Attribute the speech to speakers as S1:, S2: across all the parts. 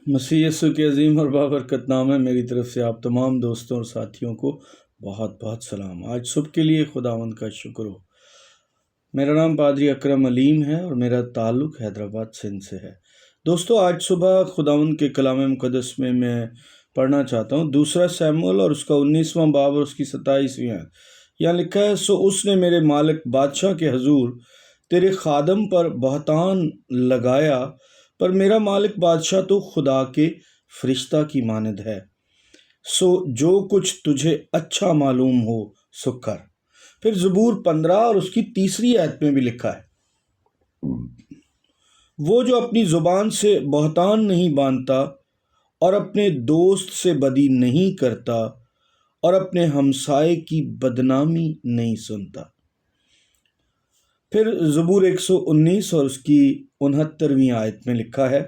S1: मसीह यीशु के अजीम और बाबरकत नाम है। मेरी तरफ से आप तमाम दोस्तों और साथियों को बहुत बहुत सलाम। आज सुबह के लिए खुदावंद का शुक्र हो। मेरा नाम पादरी अकरम अलीम है और मेरा ताल्लुक़ हैदराबाद सिंध से है। दोस्तों, आज सुबह खुदावंद के कलाम मुक़द्दस में मैं पढ़ना चाहता हूँ 2 शमूएल और उसका 19वां बाब और उसकी 27वीं आयत। यहाँ लिखा है, सो उसने मेरे मालिक बादशाह के हजूर तेरे खादम पर बहतान लगाया, पर मेरा मालिक बादशाह तो खुदा के फरिश्ता की मानद है, सो जो कुछ तुझे अच्छा मालूम हो सो कर। फिर ज़बूर 15 और उसकी 3री आयत में भी लिखा है, वो जो अपनी ज़ुबान से बहतान नहीं बांधता और अपने दोस्त से बदी नहीं करता और अपने हमसाए की बदनामी नहीं सुनता। फिर ज़बूर 119 और उसकी 69वीं आयत में लिखा है,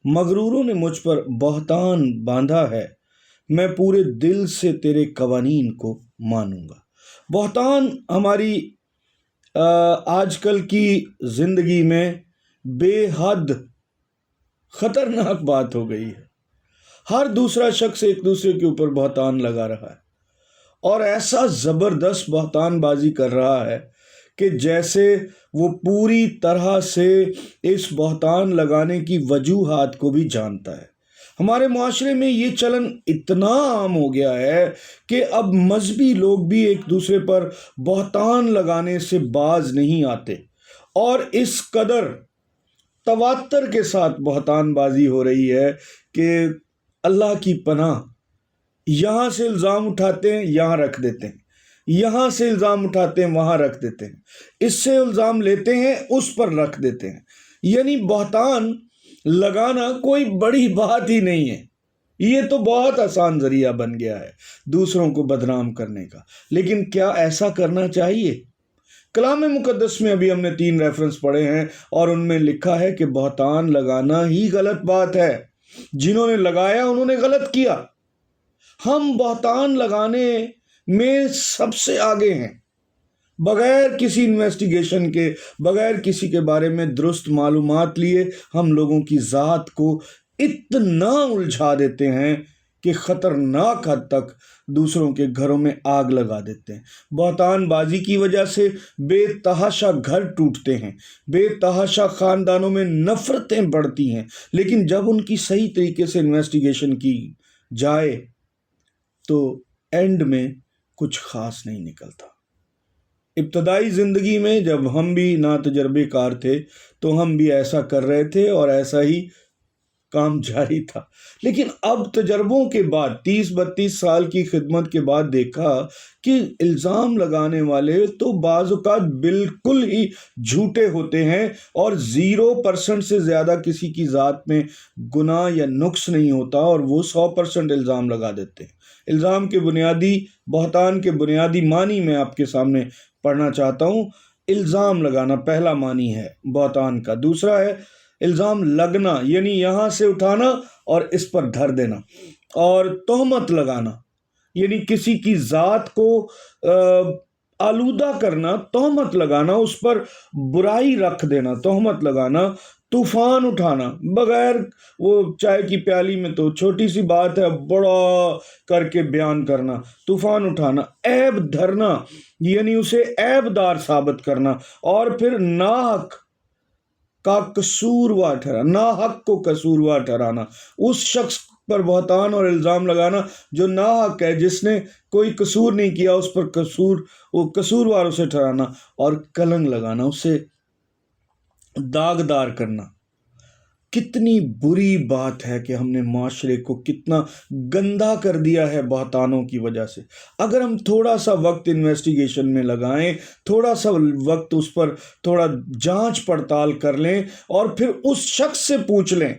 S1: मगरूरों ने मुझ पर बहतान बांधा है, मैं पूरे दिल से तेरे कवानीन को मानूंगा। बहतान हमारी आजकल की ज़िंदगी में बेहद ख़तरनाक बात हो गई है। हर दूसरा शख्स एक दूसरे के ऊपर बहतान लगा रहा है और ऐसा ज़बरदस्त बहतानबाजी कर रहा है कि जैसे वो पूरी तरह से इस बहतान लगाने की वजूहात को भी जानता है। हमारे मुआशरे में ये चलन इतना आम हो गया है कि अब मजहबी लोग भी एक दूसरे पर बहतान लगाने से बाज नहीं आते और इस कदर तवातर के साथ बहतानबाजी हो रही है कि अल्लाह की पनाह, यहाँ से इल्ज़ाम उठाते हैं यहाँ रख देते हैं, यहाँ से इल्ज़ाम उठाते हैं वहाँ रख देते हैं, इससे इल्ज़ाम लेते हैं उस पर रख देते हैं। यानी बहतान लगाना कोई बड़ी बात ही नहीं है, ये तो बहुत आसान ज़रिया बन गया है दूसरों को बदनाम करने का। लेकिन क्या ऐसा करना चाहिए? कलाम मुक़द्दस में अभी हमने 3 रेफरेंस पढ़े हैं और उनमें लिखा है कि बहतान लगाना ही गलत बात है। जिन्होंने लगाया उन्होंने गलत किया। हम बहतान लगाने में सबसे आगे हैं। बगैर किसी इन्वेस्टिगेशन के, बगैर किसी के बारे में दुरुस्त मालूमात लिए हम लोगों की ज़ात को इतना उलझा देते हैं कि ख़तरनाक हद तक दूसरों के घरों में आग लगा देते हैं। बहतानबाजी की वजह से बेतहाशा घर टूटते हैं, बेतहाशा ख़ानदानों में नफ़रतें बढ़ती हैं। लेकिन जब उनकी सही तरीके से इन्वेस्टिगेशन की जाए तो एंड में कुछ ख़ास नहीं निकलता। इब्तदाई ज़िंदगी में जब हम भी ना तजर्बेकार थे तो हम भी ऐसा कर रहे थे और ऐसा ही काम जारी था। लेकिन अब तजर्बों के बाद 30-32 साल की खिदमत के बाद देखा कि इल्ज़ाम लगाने वाले तो बाज़ औक़ात बिल्कुल ही झूठे होते हैं और 0% से ज़्यादा किसी की ज़ात में गुनाह या नुक्स नहीं होता और वो 100% इल्ज़ाम लगा देते हैं। इल्ज़ाम के बुनियादी, बहतान के बुनियादी मानी मैं आपके सामने पढ़ना चाहता हूँ। इल्ज़ाम लगाना पहला मानी है बहतान का। दूसरा है इल्ज़ाम लगना, यानी यहाँ से उठाना और इस पर धर देना। और तोहमत लगाना, यानी किसी की ज़ात को आलूदा करना, तोहमत लगाना, उस पर बुराई रख देना, तोहमत लगाना। तूफ़ान उठाना, बगैर वो चाय की प्याली में तो छोटी सी बात है, बड़ा करके बयान करना, तूफ़ान उठाना। ऐब धरना, यानी उसे ऐबदार साबित करना। और फिर नाहक का कसूरवार ठहराना, नाहक को कसूरवार ठहराना, उस शख्स पर बहतान और इल्ज़ाम लगाना जो नाहक है, जिसने कोई कसूर नहीं किया, उस पर कसूरवार उसे ठहराना। और कलंक लगाना, उसे दागदार करना। कितनी बुरी बात है कि हमने माशरे को कितना गंदा कर दिया है बहतानों की वजह से। अगर हम थोड़ा सा वक्त इन्वेस्टिगेशन में लगाएं, थोड़ा सा वक्त उस पर थोड़ा जांच पड़ताल कर लें और फिर उस शख्स से पूछ लें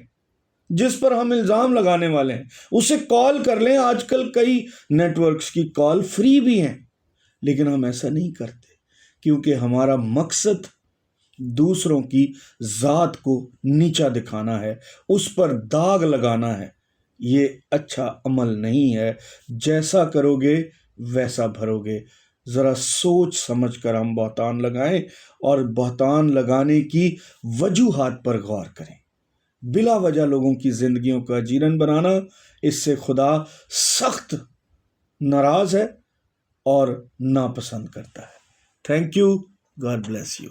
S1: जिस पर हम इल्ज़ाम लगाने वाले हैं, उसे कॉल कर लें। आजकल कई नेटवर्क्स की कॉल फ्री भी हैं, लेकिन हम ऐसा नहीं करते क्योंकि हमारा मकसद दूसरों की ज़ात को नीचा दिखाना है, उस पर दाग लगाना है। ये अच्छा अमल नहीं है। जैसा करोगे वैसा भरोगे। ज़रा सोच समझ कर हम बहतान लगाएं और बहतान लगाने की वजूहात पर गौर करें। بلا وجہ لوگوں کی زندگیوں کا جیرن بنانا، اس سے خدا سخت ناراض ہے اور ناپسند کرتا ہے۔ Thank you, God bless you.